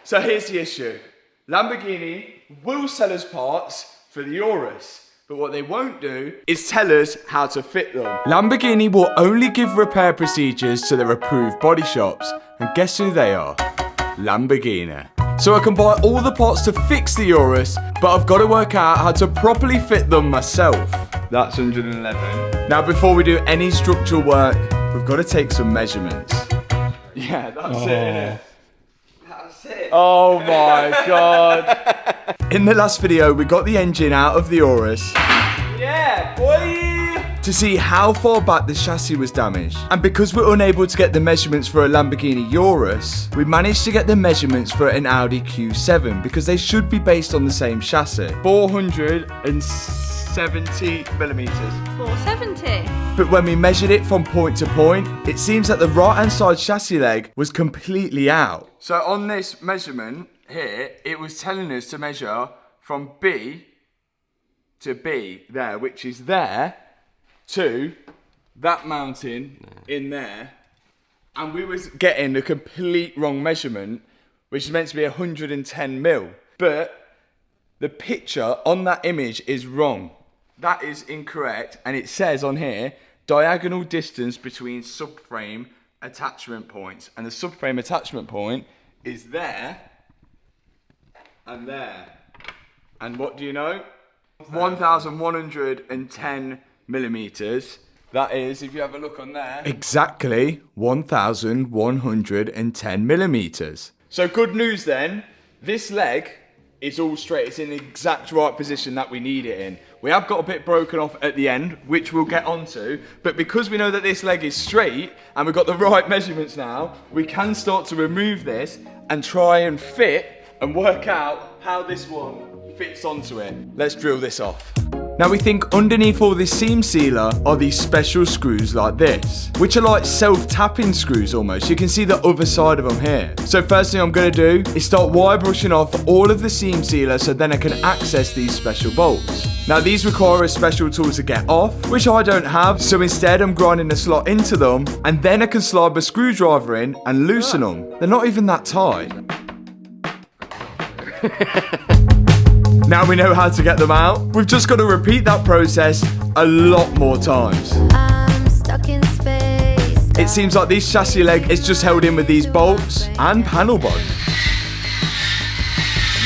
So here's the issue. Lamborghini will sell us parts for the Urus, but what they won't do is tell us how to fit them. Lamborghini will only give repair procedures to their approved body shops, and guess who they are? Lamborghini. So I can buy all the parts to fix the Urus, but I've got to work out how to properly fit them myself. That's 111. Now before we do any structural work, we've got to take some measurements. Yeah, that's it, innit? That's it. Oh my God. In the last video, we got the engine out of the Urus. Yeah, boy! To see how far back the chassis was damaged. And because we're unable to get the measurements for a Lamborghini Urus, we managed to get the measurements for an Audi Q7 because they should be based on the same chassis. 470 millimeters. 470. But when we measured it from point to point, it seems that the right-hand side chassis leg was completely out. So on this measurement here, it was telling us to measure from B to B there, which is there, to that mountain in there. And we was getting a complete wrong measurement, which is meant to be 110 mil. But the picture on that image is wrong. That is incorrect, and it says on here, diagonal distance between subframe attachment points. And the subframe attachment point is there and there. And what do you know? 1,110 millimeters. That is, if you have a look on there, exactly 1,110 millimeters. So good news then, this leg is all straight. It's in the exact right position that we need it in. We have got a bit broken off at the end, which we'll get onto, but because we know that this leg is straight and we've got the right measurements now, we can start to remove this and try and fit and work out how this one fits onto it. Let's drill this off. Now we think underneath all this seam sealer are these special screws like this, which are like self-tapping screws almost. You can see the other side of them here. So first thing I'm gonna do is start wire brushing off all of the seam sealer so then I can access these special bolts. Now these require a special tool to get off, which I don't have, so instead I'm grinding a slot into them and then I can slide my screwdriver in and loosen them. They're not even that tight. Now we know how to get them out. We've just got to repeat that process a lot more times. I'm stuck in space. It seems like this chassis leg is just held in with these bolts and panel bond.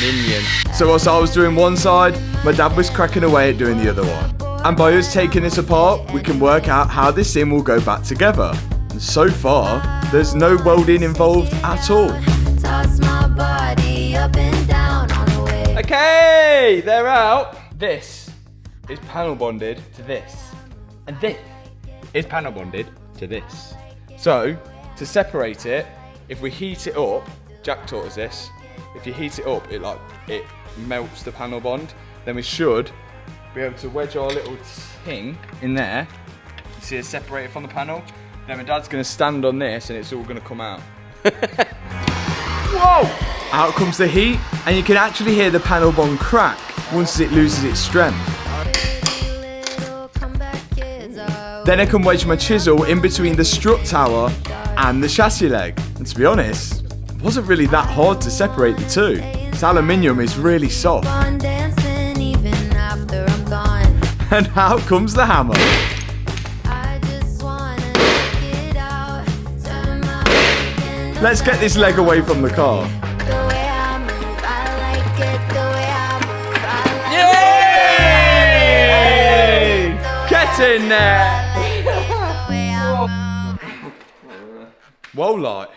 Minion. So whilst I was doing one side, my dad was cracking away at doing the other one. And by us taking this apart, we can work out how this sim will go back together. And so far, there's no welding involved at all. Toss my body up and down on the way. Okay, they're out. This is panel bonded to this. And this is panel bonded to this. So, to separate it, if we heat it up, Jack taught us this, if you heat it up, it melts the panel bond. Then we should be able to wedge our little thing in there. You see it separated from the panel? Then my dad's gonna stand on this and it's all gonna come out. Whoa! Out comes the heat, and you can actually hear the panel bond crack once it loses its strength. Then I can wedge my chisel in between the strut tower and the chassis leg. And to be honest, it wasn't really that hard to separate the two. This aluminium is really soft. And out comes the hammer. Let's get this leg away from the car. Yay! Get in there! Whoa, light.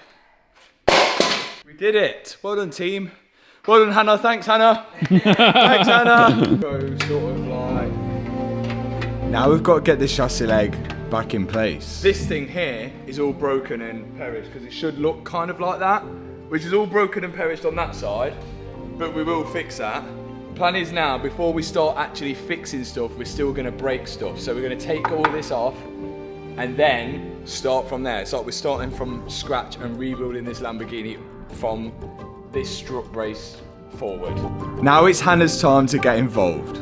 We did it. Well done, team. Well done, Hannah. Thanks, Hannah. Thanks, Hannah. Go sort of like. Now we've got to get this chassis leg back in place. This thing here is all broken and perished because it should look kind of like that, which is all broken and perished on that side, but we will fix that. Plan is now, before we start actually fixing stuff, we're still going to break stuff. So we're going to take all this off and then start from there. It's like we're starting from scratch and rebuilding this Lamborghini from this strut brace forward. Now it's Hannah's time to get involved.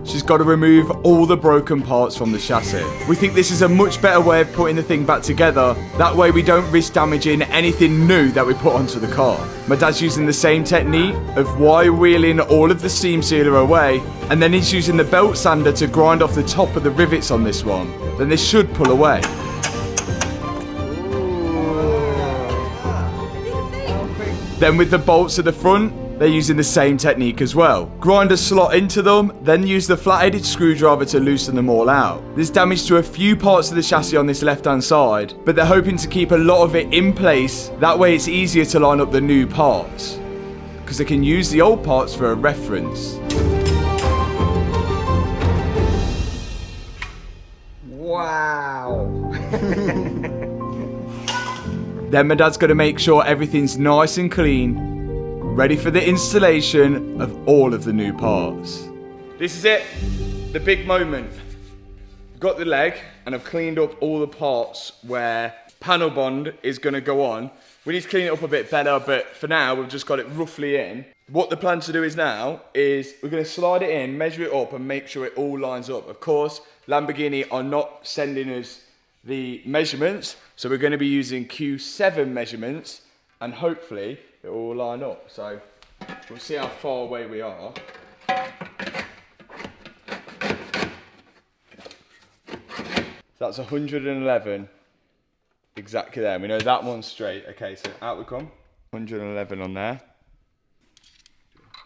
she's got to remove all the broken parts from the chassis. We think this is a much better way of putting the thing back together. That way we don't risk damaging anything new that we put onto the car. My dad's using the same technique of wire wheeling all of the seam sealer away, and then he's using the belt sander to grind off the top of the rivets on this one. Then this should pull away. Then with the bolts at the front, they're using the same technique as well. Grind a slot into them, then use the flat-headed screwdriver to loosen them all out. There's damage to a few parts of the chassis on this left-hand side, but they're hoping to keep a lot of it in place. That way it's easier to line up the new parts, because they can use the old parts for a reference. Wow. Then my dad's going to make sure everything's nice and clean, ready for the installation of all of the new parts. This is it, the big moment. I've got the leg and I've cleaned up all the parts where panel bond is going to go on. We need to clean it up a bit better, but for now we've just got it roughly in. What the plan to do is now is we're going to slide it in, measure it up and make sure it all lines up. Of course, Lamborghini are not sending us the measurements, so we're going to be using Q7 measurements and hopefully it will all line up. So we'll see how far away we are. So that's 111 exactly there. We know that one's straight. Okay, so out we come. 111 on there.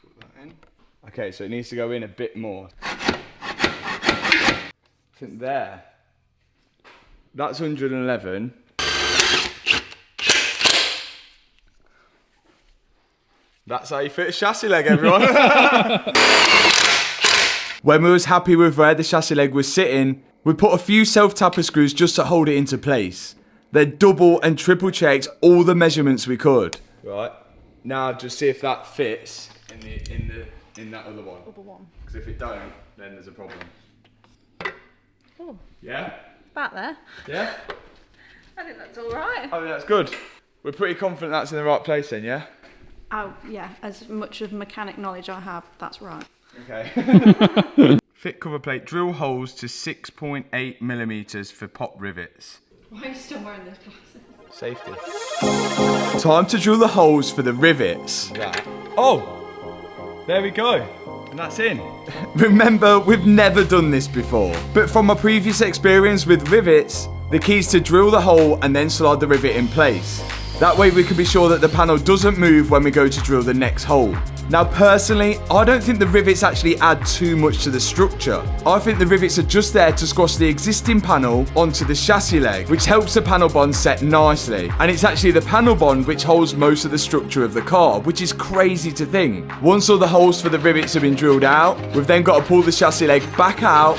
Put that in. Okay, so it needs to go in a bit more. I think there. That's 111. That's how you fit a chassis leg, everyone. When we was happy with where the chassis leg was sitting, we put a few self-tapper screws just to hold it into place. Then double and triple checked all the measurements we could. Right, now just see if that fits in that other one. Other one. Because if it don't, then there's a problem. Oh, Yeah? back there. Yeah? I think that's all right. I think that's good. We're pretty confident that's in the right place then, yeah? Oh, yeah, as much of mechanic knowledge I have, that's right. Okay. Fit cover plate, drill holes to 6.8 millimeters for pop rivets. Why are you still wearing those glasses? Safety. Time to drill the holes for the rivets. Oh, there we go. And that's in. Remember, we've never done this before, but from my previous experience with rivets, the key is to drill the hole and then slide the rivet in place. That way we can be sure that the panel doesn't move when we go to drill the next hole. Now personally, I don't think the rivets actually add too much to the structure. I think the rivets are just there to squash the existing panel onto the chassis leg, which helps the panel bond set nicely. And it's actually the panel bond which holds most of the structure of the car, which is crazy to think. Once all the holes for the rivets have been drilled out, we've then got to pull the chassis leg back out.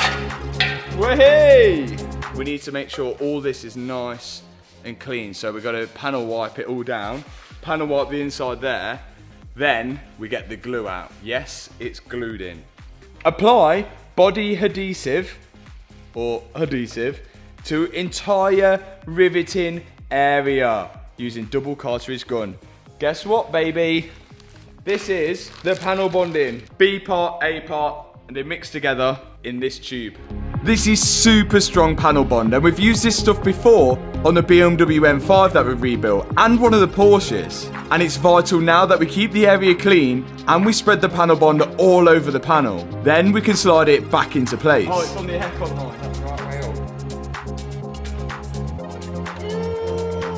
Wahey! We need to make sure all this is nice and clean, so we've got to panel wipe it all down, panel wipe the inside there, then we get the glue out. Yes, it's glued in. Apply body adhesive or adhesive to entire riveting area using double cartridge gun. Guess what, baby? This is the panel bonding. B part, A part, and they mix together in this tube. This is super strong panel bond, and we've used this stuff before on the BMW M5 that we've rebuilt and one of the Porsches. And it's vital now that we keep the area clean and we spread the panel bond all over the panel. Then we can slide it back into place. Oh, it's on the head line. That's right way up.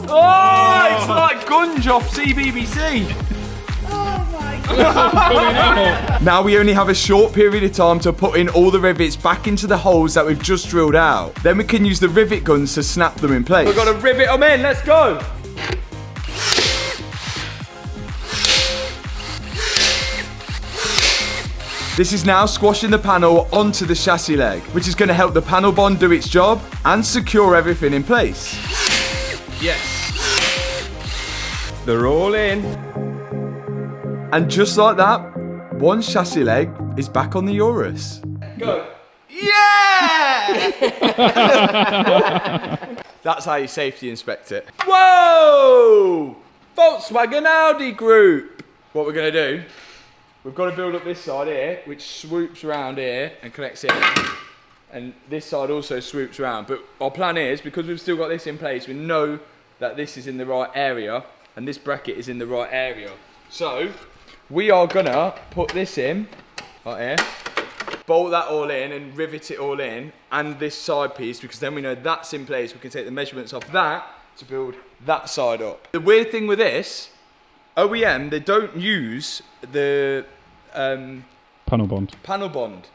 Oh, it's like Gunge off CBBC. Now we only have a short period of time to put in all the rivets back into the holes that we've just drilled out. Then we can use the rivet guns to snap them in place. We've got to rivet them in, let's go! This is now squashing the panel onto the chassis leg, which is going to help the panel bond do its job and secure everything in place. Yes. They're all in. And just like that, one chassis leg is back on the Urus. Go. Yeah! That's how you safety inspect it. Whoa! Volkswagen Audi group. What we're going to do we've got to build up this side here, which swoops around here and connects here. And this side also swoops around. But our plan is, because we've still got this in place, we know that this is in the right area and this bracket is in the right area. So we are gonna put this in right here, bolt that all in and rivet it all in, and this side piece, because then we know that's in place. We can take the measurements off that to build that side up. The weird thing with this, OEM, they don't use the panel bond.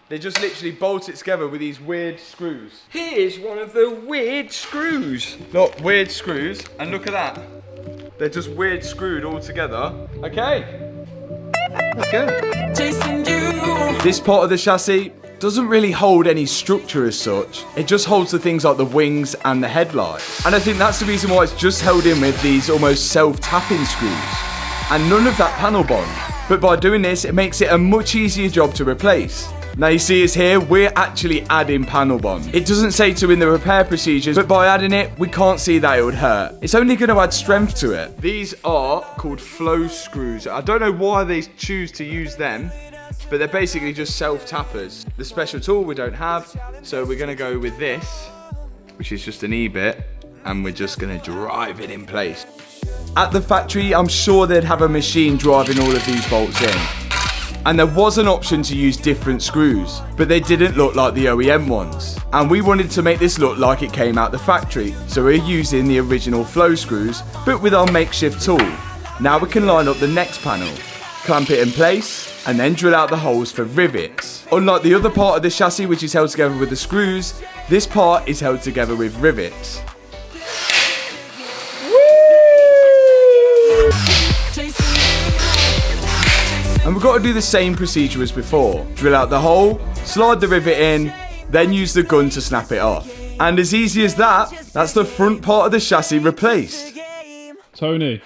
They just literally bolt it together with these weird screws. Here's one of the weird screws. Look, weird screws, and look at that. They're just weird screwed all together. Okay, let's go. This part of the chassis doesn't really hold any structure as such. It just holds the things like the wings and the headlights. And I think that's the reason why it's just held in with these almost self-tapping screws. And none of that panel bond. But by doing this, it makes it a much easier job to replace. Now you see us here, we're actually adding panel bond. It doesn't say to in the repair procedures, but by adding it, we can't see that it would hurt. It's only going to add strength to it. These are called flow screws. I don't know why they choose to use them, but they're basically just self-tappers. The special tool we don't have, so we're going to go with this, which is just an E-bit, and we're just going to drive it in place. At the factory, I'm sure they'd have a machine driving all of these bolts in. And there was an option to use different screws, but they didn't look like the OEM ones. And we wanted to make this look like it came out the factory, so we're using the original flow screws, but with our makeshift tool. Now we can line up the next panel, clamp it in place, and then drill out the holes for rivets. Unlike the other part of the chassis, which is held together with the screws, this part is held together with rivets. And we've got to do the same procedure as before. Drill out the hole, slide the rivet in, then use the gun to snap it off. And as easy as that, that's the front part of the chassis replaced. Tony,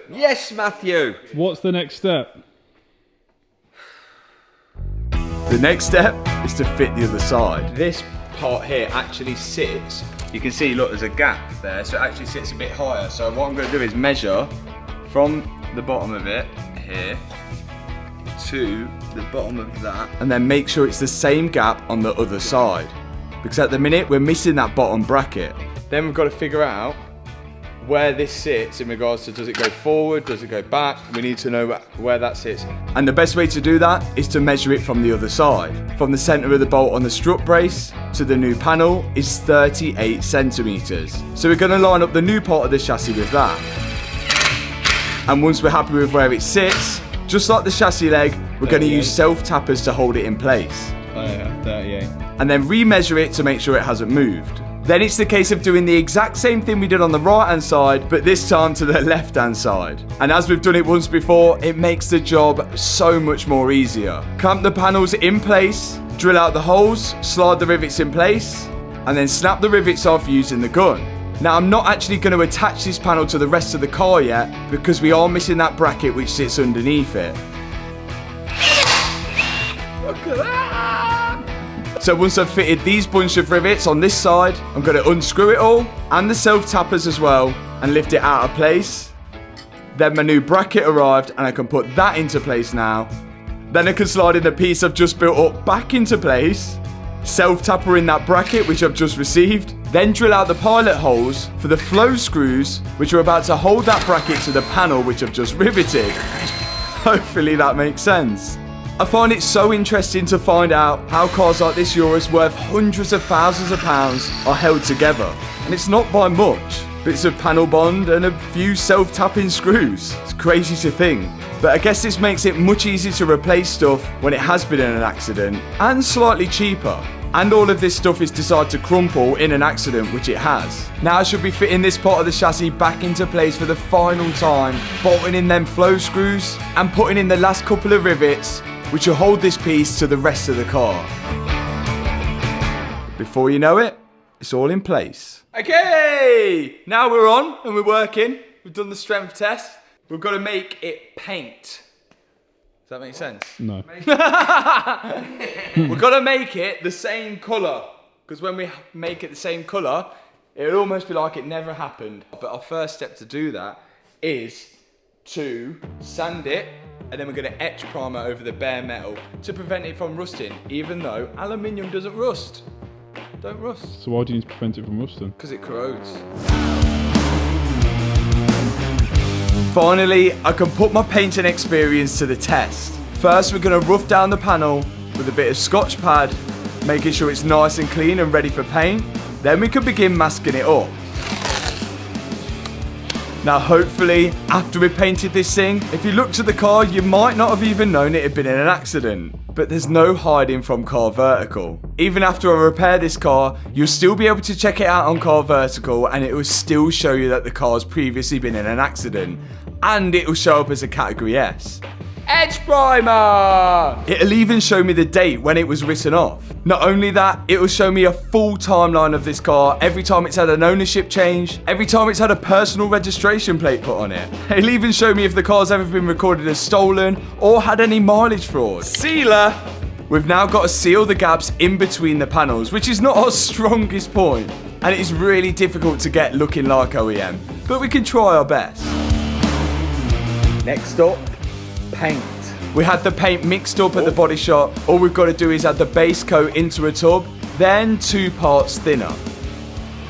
Yes, Matthew. what's the next step? The next step is to fit the other side. This part here actually sits, you can see, look, there's a gap there, so it actually sits a bit higher. So what I'm going to do is measure from the bottom of it here to the bottom of that, and then make sure it's the same gap on the other side, because at the minute we're missing that bottom bracket. Then we've got to figure out where this sits in regards to, does it go forward, does it go back? We need to know where that sits. And the best way to do that is to measure it from the other side. From the center of the bolt on the strut brace to the new panel is 38 centimeters. So we're going to line up the new part of the chassis with that. And once we're happy with where it sits, just like the chassis leg, we're going to use self-tappers to hold it in place. Oh yeah, 38. And then re-measure it to make sure it hasn't moved. Then it's the case of doing the exact same thing we did on the right-hand side, but this time to the left-hand side. And as we've done it once before, it makes the job so much more easier. Clamp the panels in place, drill out the holes, slide the rivets in place, and then snap the rivets off using the gun. Now I'm not actually going to attach this panel to the rest of the car yet, because we are missing that bracket which sits underneath it. Look at that! So once I've fitted these bunch of rivets on this side, I'm going to unscrew it all, and the self-tappers as well, and lift it out of place. Then my new bracket arrived, and I can put that into place now. Then I can slide in the piece I've just built up back into place, self-tapper in that bracket which I've just received, then drill out the pilot holes for the flow screws which are about to hold that bracket to the panel which I've just riveted. Hopefully that makes sense. I find it so interesting to find out how cars like this Urus worth hundreds of thousands of pounds are held together. And it's not by much. Bits of panel bond and a few self-tapping screws. It's crazy to think. But I guess this makes it much easier to replace stuff when it has been in an accident, and slightly cheaper. And all of this stuff is decided to crumple in an accident, which it has. Now I should be fitting this part of the chassis back into place for the final time, bolting in them flow screws and putting in the last couple of rivets which will hold this piece to the rest of the car. Before you know it, it's all in place. Okay, now we're on and we're working. We've done the strength test. We've got to make it paint. Does that make sense? No. We've got to make it the same colour, because when we make it the same colour, it'll almost be like it never happened. But our first step to do that is to sand it and then we're going to etch primer over the bare metal to prevent it from rusting, even though aluminium doesn't rust. Don't rust. So why do you need to prevent it from rusting? Because it corrodes. Finally, I can put my painting experience to the test. First, we're going to rough down the panel with a bit of Scotch pad, making sure it's nice and clean and ready for paint. Then we can begin masking it up. Now hopefully, after we painted this thing, if you looked at the car, you might not have even known it had been in an accident. But there's no hiding from Car Vertical. Even after I repair this car, you'll still be able to check it out on Car Vertical and it will still show you that the car's previously been in an accident. And it will show up as a Category S. Edge primer! It'll even show me the date when it was written off. Not only that, it will show me a full timeline of this car every time it's had an ownership change, every time it's had a personal registration plate put on it. It'll even show me if the car's ever been recorded as stolen or had any mileage fraud. Sealer! We've now got to seal the gaps in between the panels, which is not our strongest point, and it is really difficult to get looking like OEM, but we can try our best. Next up, paint. We had the paint mixed up at the body shop. All we've got to do is add the base coat into a tub, then 2 parts thinner.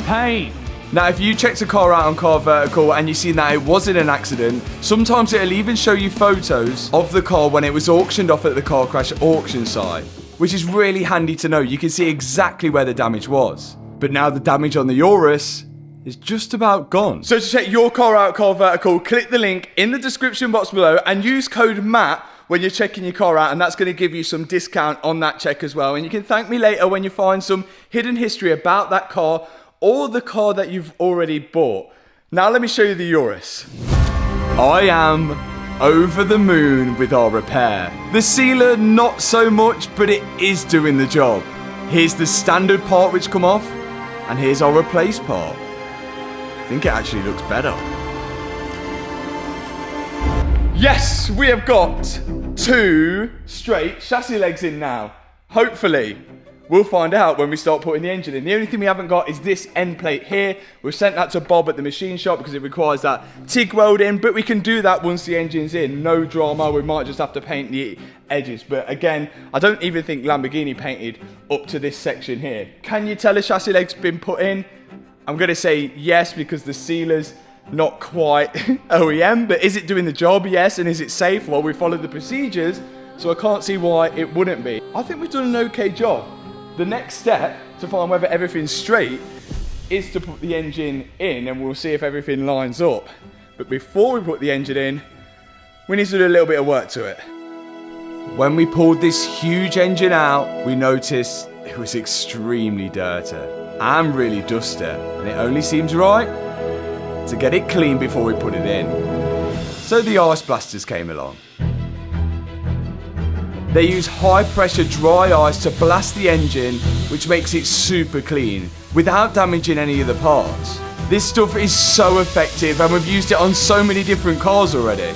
Paint. Now if you checked a car out on Car Vertical and you seen that it was in an accident, sometimes it'll even show you photos of the car when it was auctioned off at the car crash auction site, which is really handy to know. You can see exactly where the damage was. But now the damage on the Urus is just about gone. So to check your car out, Car Vertical, click the link in the description box below and use code MATT when you're checking your car out, and that's going to give you some discount on that check as well. And you can thank me later when you find some hidden history about that car or the car that you've already bought. Now let me show you the Urus. I am over the moon with our repair. The sealer, not so much, but it is doing the job. Here's the standard part which come off, and here's our replaced part. I think it actually looks better. Yes, we have got 2 straight chassis legs in now. Hopefully. We'll find out when we start putting the engine in. The only thing we haven't got is this end plate here. We've sent that to Bob at the machine shop because it requires that TIG welding, but we can do that once the engine's in. No drama. We might just have to paint the edges. But again, I don't even think Lamborghini painted up to this section here. Can you tell a chassis leg's been put in? I'm going to say yes because the sealer's not quite OEM, but is it doing the job? Yes. And is it safe? Well, we followed the procedures, so I can't see why it wouldn't be. I think we've done an okay job. The next step to find whether everything's straight is to put the engine in, and we'll see if everything lines up. But before we put the engine in, we need to do a little bit of work to it. When we pulled this huge engine out, we noticed it was extremely dirty and really dusty, and it only seems right to get it clean before we put it in. So the ice blasters came along. They use high pressure dry ice to blast the engine, which makes it super clean without damaging any of the parts. This stuff is so effective, and we've used it on so many different cars already.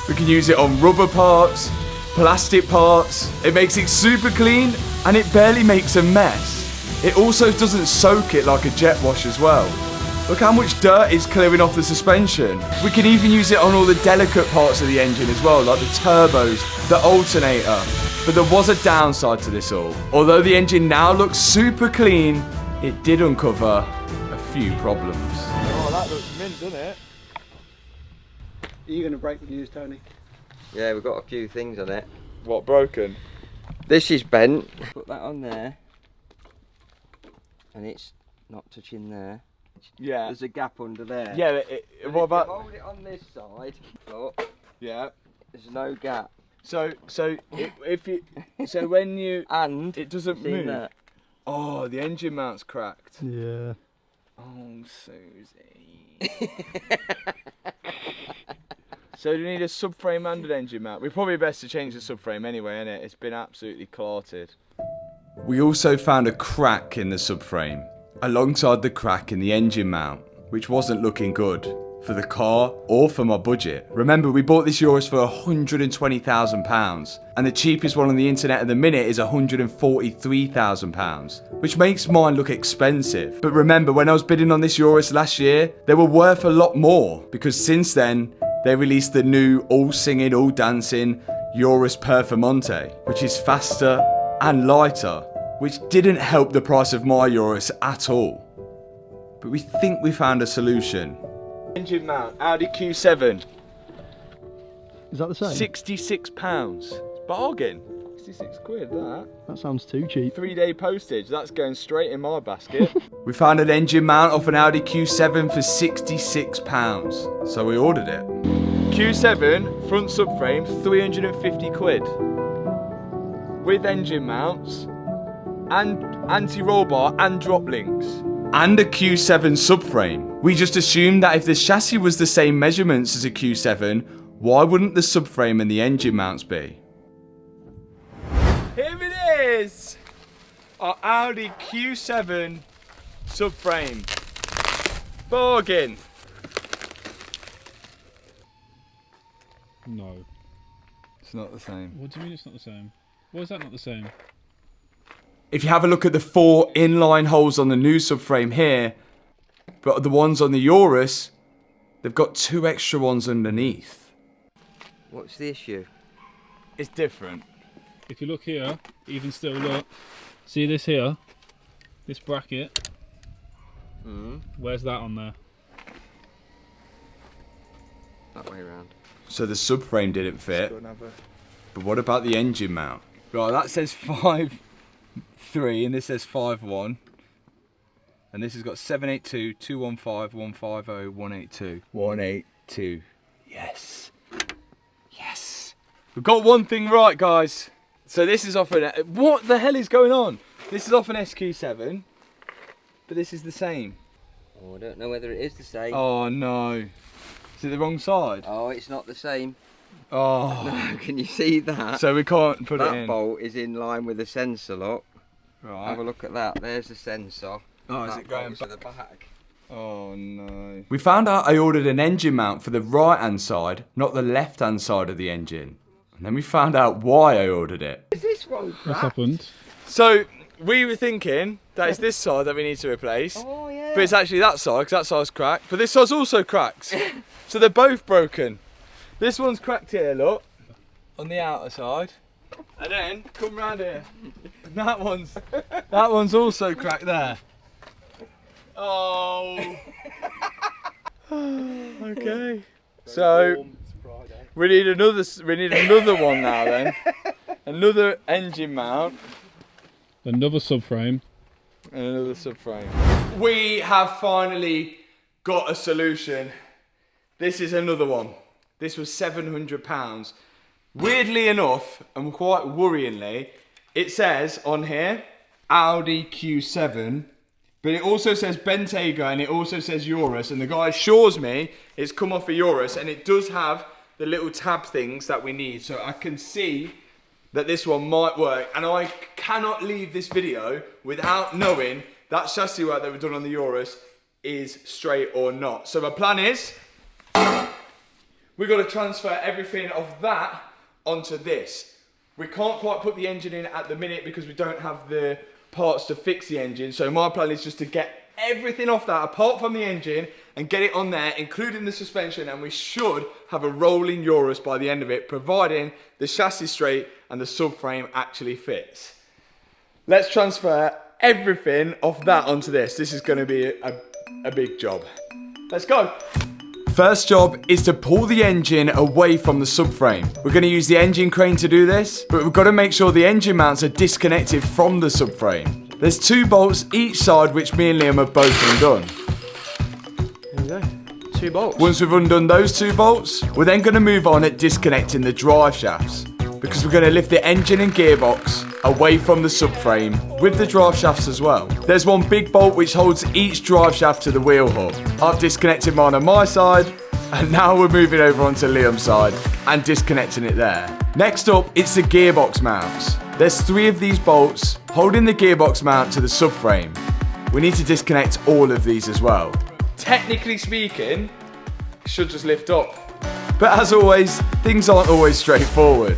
We can use it on rubber parts, plastic parts. It makes it super clean and it barely makes a mess. It also doesn't soak it like a jet wash as well. Look how much dirt is clearing off the suspension. We can even use it on all the delicate parts of the engine as well, like the turbos, the alternator. But there was a downside to this all. Although the engine now looks super clean, it did uncover a few problems. Oh, that looks mint, doesn't it? Are you going to break the news, Tony? Yeah, we've got a few things on it. What, broken? This is bent. Put that on there. And it's not touching there. Yeah. There's a gap under there. Yeah, what about... Hold it on this side. Look. Yeah. There's no gap. So when you... And... It doesn't move. That? Oh, the engine mount's cracked. Yeah. Oh, Susie. So do you need a subframe and an engine mount? We're probably best to change the subframe anyway, innit? It's been absolutely clotted. We also found a crack in the subframe, alongside the crack in the engine mount, which wasn't looking good for the car or for my budget. Remember, we bought this Urus for £120,000, and the cheapest one on the internet at the minute is £143,000, which makes mine look expensive. But remember, when I was bidding on this Urus last year, they were worth a lot more, because since then, they released the new all-singing, all-dancing Urus Performante, which is faster and lighter, which didn't help the price of my Urus at all. But we think we found a solution. Engine mount, Audi Q7. Is that the same? £66. It's bargain. 66 quid, that. That sounds too cheap. 3-day postage, that's going straight in my basket. We found an engine mount off an Audi Q7 for £66, so we ordered it. Q7 front subframe, 350 quid. With engine mounts, and anti-roll bar and drop links. And a Q7 subframe. We just assumed that if the chassis was the same measurements as a Q7, why wouldn't the subframe and the engine mounts be? Here it is! Our Audi Q7 subframe. Bargain. No. It's not the same. What do you mean it's not the same? Why is that not the same? If you have a look at the 4 inline holes on the new subframe here, but the ones on the Urus, they've got 2 extra ones underneath. What's the issue? It's different. If you look here, even still look, see this here? This bracket? Where's that on there? That way around. So the subframe didn't fit. But what about the engine mount? Right, that says 5.3 and this says 5.1. And this has got 782, 215, 150, 182. 182. Yes. Yes. We've got one thing right, guys. So this is off an... What the hell is going on? This is off an SQ7. But this is the same. Oh, I don't know whether it is the same. Oh no. Is it the wrong side? Oh, it's not the same. Oh. No, can you see that? So we can't put it in. That bolt is in line with the sensor, look. Right. Have a look at that. There's the sensor. Oh, is That it going bolt's at the back? Oh no. We found out I ordered an engine mount for the right hand side, not the left hand side of the engine. And then we found out why I ordered it. Is this one What's cracked? happened? So we were thinking that it's this side that we need to replace. Oh, yeah. But it's actually that side, because that side's cracked. But this side's also cracked. So they're both broken. This one's cracked here, look. On the outer side. And then, come round here. And that one's also cracked there. Oh. Okay. So we need another one now then. Another engine mount. Another subframe. And another subframe. We have finally got a solution. This is another one. This was £700. Weirdly enough, and quite worryingly, it says on here, Audi Q7, but it also says Bentayga and it also says Urus, and the guy assures me it's come off a Urus, and it does have the little tab things that we need, so I can see that this one might work, and I cannot leave this video without knowing that chassis work that we've done on the Urus is straight or not. So my plan is, we've got to transfer everything of that onto this. We can't quite put the engine in at the minute because we don't have the parts to fix the engine, so my plan is just to get everything off that apart from the engine and get it on there, including the suspension, and we should have a rolling Urus by the end of it, providing the chassis straight and the subframe actually fits. Let's transfer everything off that onto this. This is going to be a big job. Let's go. First job is to pull the engine away from the subframe. We're going to use the engine crane to do this, but we've got to make sure the engine mounts are disconnected from the subframe. There's 2 bolts each side, which me and Liam have both undone. There we go. 2 bolts. Once we've undone those 2 bolts, we're then going to move on at disconnecting the drive shafts, because we're going to lift the engine and gearbox away from the subframe with the drive shafts as well. There's one big bolt which holds each drive shaft to the wheel hub. I've disconnected mine on my side, and now we're moving over onto Liam's side and disconnecting it there. Next up, it's the gearbox mounts. There's 3 of these bolts holding the gearbox mount to the subframe. We need to disconnect all of these as well. Technically speaking, it should just lift off. But as always, things aren't always straightforward.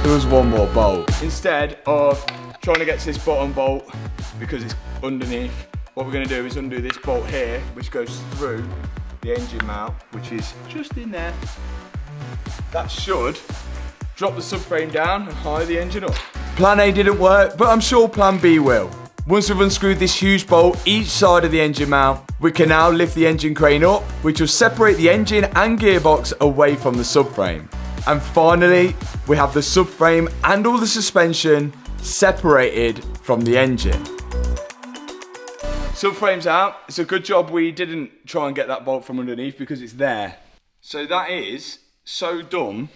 There was one more bolt. Instead of trying to get to this bottom bolt because it's underneath, what we're going to do is undo this bolt here, which goes through the engine mount, which is just in there. That should drop the subframe down and hire the engine up. Plan A didn't work, but I'm sure Plan B will. Once we've unscrewed this huge bolt each side of the engine mount, we can now lift the engine crane up, which will separate the engine and gearbox away from the subframe. And finally, we have the subframe and all the suspension separated from the engine. Subframe's out. It's a good job we didn't try and get that bolt from underneath because it's there. So that is so dumb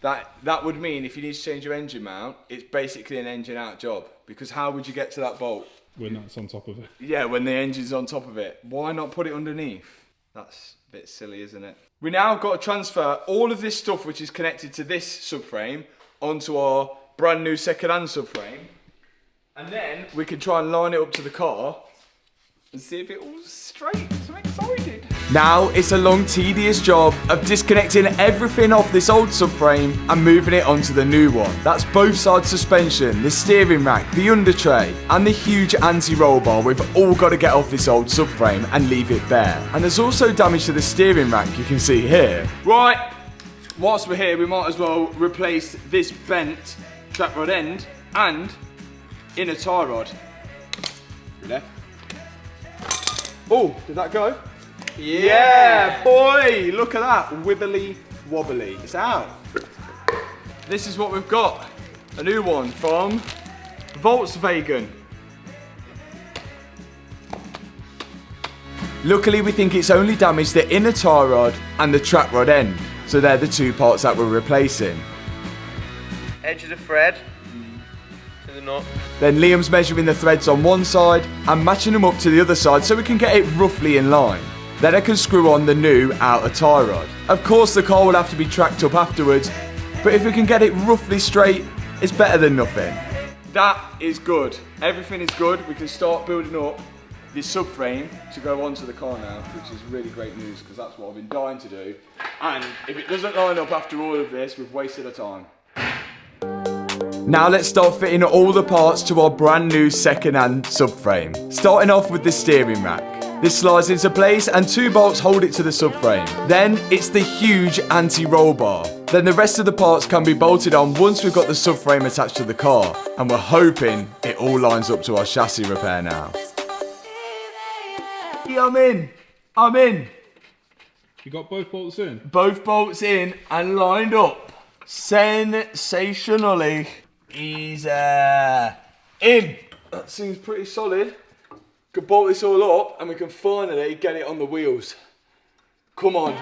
that would mean if you need to change your engine mount, it's basically an engine out job. Because how would you get to that bolt? When that's on top of it. Yeah, when the engine's on top of it. Why not put it underneath? That's a bit silly, isn't it? We now got to transfer all of this stuff which is connected to this subframe onto our brand new second-hand subframe. And then we can try and line it up to the car and see if it all's straight. So I'm excited. Now it's a long, tedious job of disconnecting everything off this old subframe and moving it onto the new one. That's both sides suspension, the steering rack, the under tray, and the huge anti-roll bar we've all got to get off this old subframe and leave it bare. And there's also damage to the steering rack, you can see here. Right, whilst we're here, we might as well replace this bent trap rod end and inner tie rod. Left. Oh, did that go? Yeah, boy, look at that, wibbly wobbly. It's out. This is what we've got. A new one from Volkswagen. Luckily, we think it's only damaged the inner tie rod and the trap rod end. So they're the two parts that we're replacing. Edge of the thread to the knot. Then Liam's measuring the threads on one side and matching them up to the other side so we can get it roughly in line. Then I can screw on the new outer tie rod. Of course the car will have to be tracked up afterwards, but if we can get it roughly straight, it's better than nothing. That is good. Everything is good. We can start building up this subframe to go onto the car now, which is really great news because that's what I've been dying to do. And if it doesn't line up after all of this, we've wasted our time. Now let's start fitting all the parts to our brand new second-hand subframe. Starting off with the steering rack. This slides into place and two bolts hold it to the subframe. Then it's the huge anti-roll bar. Then the rest of the parts can be bolted on once we've got the subframe attached to the car. And we're hoping it all lines up to our chassis repair now. Yeah, I'm in. You got both bolts in? Both bolts in and lined up. Sensationally easy. In. That seems pretty solid. Could bolt this all up and we can finally get it on the wheels. Come on.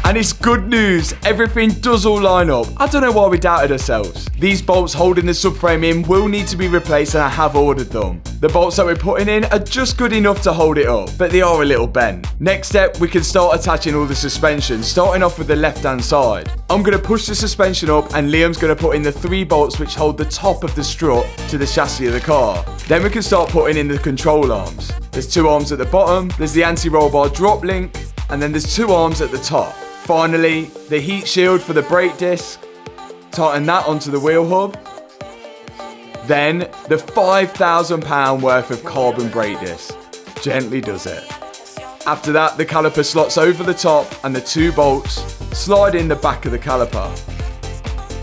And it's good news, everything does all line up. I don't know why we doubted ourselves. These bolts holding the subframe in will need to be replaced and I have ordered them. The bolts that we're putting in are just good enough to hold it up, but they are a little bent. Next step, we can start attaching all the suspension, starting off with the left-hand side. I'm gonna push the suspension up and Liam's gonna put in the 3 bolts which hold the top of the strut to the chassis of the car. Then we can start putting in the control arms. There's 2 arms at the bottom, there's the anti-roll bar drop link, and then there's 2 arms at the top. Finally, the heat shield for the brake disc. Tighten that onto the wheel hub. Then, the £5,000 worth of carbon brake disc. Gently does it. After that, the caliper slots over the top and the 2 bolts slide in the back of the caliper.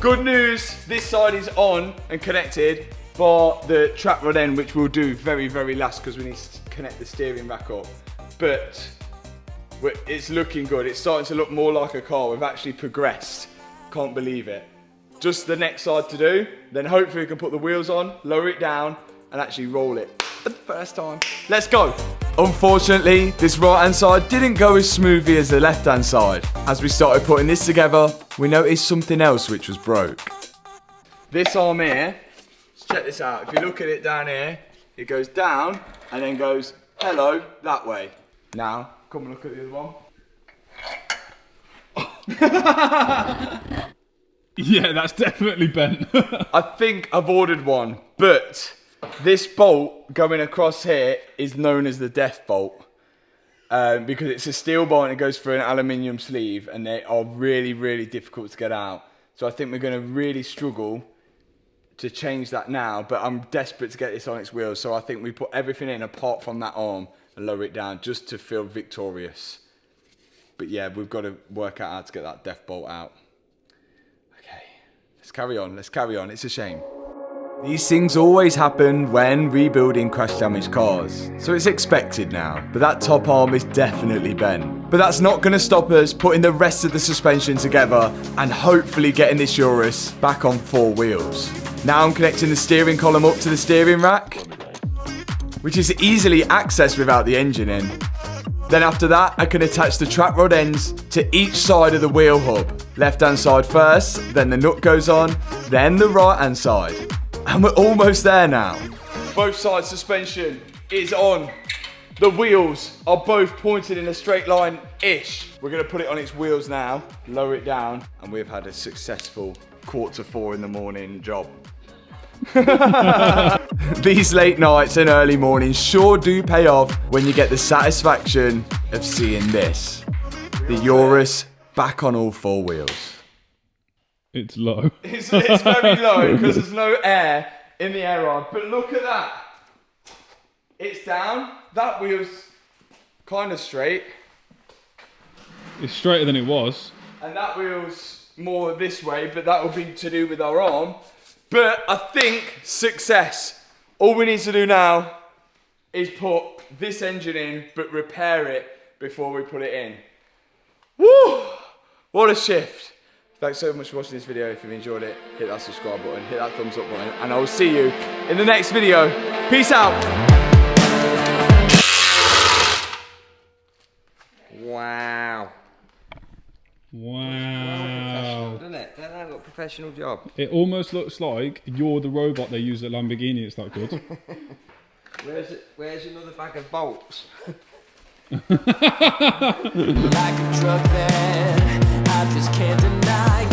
Good news, this side is on and connected, bar the trap rod end, which we'll do very, very last because we need to connect the steering rack up. But it's looking good. It's starting to look more like a car. We've actually progressed. Can't believe it. Just the next side to do. Then hopefully we can put the wheels on, lower it down, and actually roll it for the first time. Let's go. Unfortunately, this right-hand side didn't go as smoothly as the left-hand side. As we started putting this together, we noticed something else which was broke. This arm here, let's check this out. If you look at it down here, it goes down and then goes hello that way. Now, come and look at the other one. Yeah, that's definitely bent. I think I've ordered one, but this bolt going across here is known as the death bolt because it's a steel bolt and it goes through an aluminium sleeve and they are really, really difficult to get out. So I think we're going to really struggle to change that now, but I'm desperate to get this on its wheels. So I think we put everything in apart from that arm and lower it down just to feel victorious. But yeah, we've got to work out how to get that death bolt out. Okay, let's carry on. It's a shame. These things always happen when rebuilding crash damaged cars, so it's expected now, but that top arm is definitely bent. But that's not going to stop us putting the rest of the suspension together and hopefully getting this Urus back on 4 wheels. Now I'm connecting the steering column up to the steering rack, which is easily accessed without the engine in. Then after that, I can attach the trap rod ends to each side of the wheel hub. Left hand side first, then the nut goes on, then the right hand side. And we're almost there now. Both sides suspension is on. The wheels are both pointed in a straight line-ish. We're gonna put it on its wheels now, lower it down, and we've had a successful 3:45 in the morning job. These late nights and early mornings sure do pay off when you get the satisfaction of seeing this. The Urus back on all 4 wheels. It's low. It's very low because there's no air in the air rod. But look at that. It's down. That wheel's kind of straight. It's straighter than it was. And that wheel's more this way, but that will be to do with our arm. But I think success. All we need to do now is put this engine in, but repair it before we put it in. Woo! What a shift. Thanks so much for watching this video. If you've enjoyed it, hit that subscribe button, hit that thumbs up button, and I will see you in the next video. Peace out. Wow. Wow. Doesn't it? Doesn't that look a professional job? It almost looks like you're the robot they use at Lamborghini. It's that good. Where's another bag of bolts? Like a drug that I just can't deny.